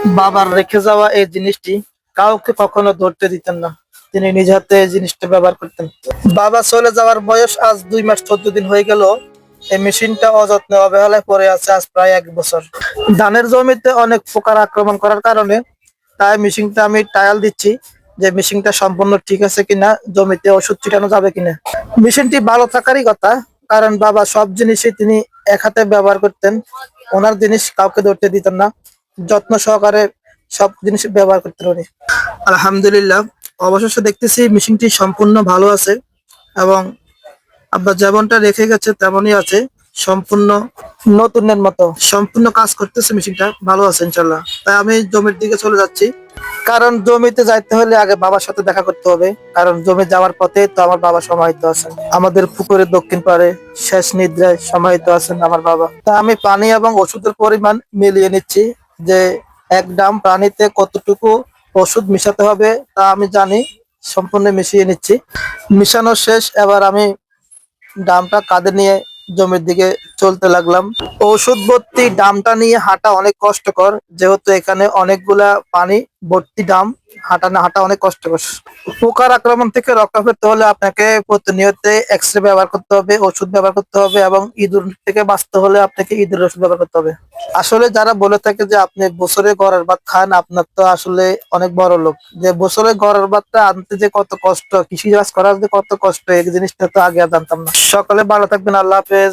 বাবার রেখে যাওয়া এই জিনিসটি কাউকে কখনো ধরতে দিতেন না। তিনি নিজ হাতে এই জিনিসটা ব্যবহার করতেন। বাবা চলে যাওয়ার বয়স আজ 2 মাস 14 দিন হয়ে গেল। এই মেশিনটা অযত্নে অবহেলায় পড়ে আছে আজ প্রায় 1 বছর। ধানের জমিতে অনেক পোকার আক্রমণ করার কারণে তাই মেশিনটা আমি ট্রায়াল দিচ্ছি যে মেশিনটা সম্পূর্ণ ঠিক আছে কিনা, জমিতে ওষুধ ছিটানো যাবে কিনা। মেশিনটি ভালো থাকারই কথা, কারণ বাবা সব জিনিসই তিনি এক হাতে ব্যবহার করতেন। ওনার জিনিস কাউকে ধরতে দিতেন না, যত্ন সহকারে সব জিনিস ব্যবহার করতেন উনি। আলহামদুলিল্লাহ, অবশেষে দেখতেছি মেশিনটি সম্পূর্ণ ভালো আছে এবং আব্বা যেমনটা রেখে গেছে তেমনই আছে, সম্পূর্ণ নতুনের মতো সম্পূর্ণ কাজ করতেছে। মেশিনটা ভালো আছে ইনশাল্লাহ। তাই আমি জমির দিকে চলে যাচ্ছি, কারণ জমিতে যাইতে হলে আগে বাবার সাথে দেখা করতে হবে। কারণ জমি যাওয়ার পথে তো আমার বাবা সমাহিত আছেন, আমাদের পুকুরের দক্ষিণ পাড়ে শেষ নিদ্রায় সমাহিত আছেন আমার বাবা। তা আমি পানি এবং ওষুধের পরিমাণ মিলিয়ে নিচ্ছি যে 1 ড্রাম পানিতে কতটুকু ওষুধ মিশাতে হবে তা আমি জানি। সম্পূর্ণ মিশিয়ে নিচ্ছি। মিশানো শেষ, এবার আমি ডামটা কাঁধে নিয়ে জমির দিকে চলতে লাগলাম। ঔষধ ভর্তি ডামটা নিয়ে হাঁটা অনেক কষ্টকর, যেহেতু এখানে অনেকগুলা পানি ভর্তি ডাম। হাঁটা অনেক কষ্টকর। পোকার আক্রমণ থেকে রক্ষা পেতে হলে আপনাকে প্রতিনিয়ত এক্সরে ব্যবহার করতে হবে, ওষুধ ব্যবহার করতে হবে এবং ইঁদুর থেকে বাঁচতে হলে আপনাকে ইঁদুরের ওষুধ ব্যবহার করতে হবে। আসলে যারা বলে থাকে যে আপনি বছরে গড়ের ভাত খান, আপনার তো আসলে অনেক বড় লোক। যে বছরে গড়ের ভাতটা আনতে যে কত কষ্ট, কৃষি কাজ করার যে কত কষ্ট, এই জিনিসটা তো আগে আর জানতাম না। সকালে ভালো থাকবেন, আল্লাহ হাফেজ।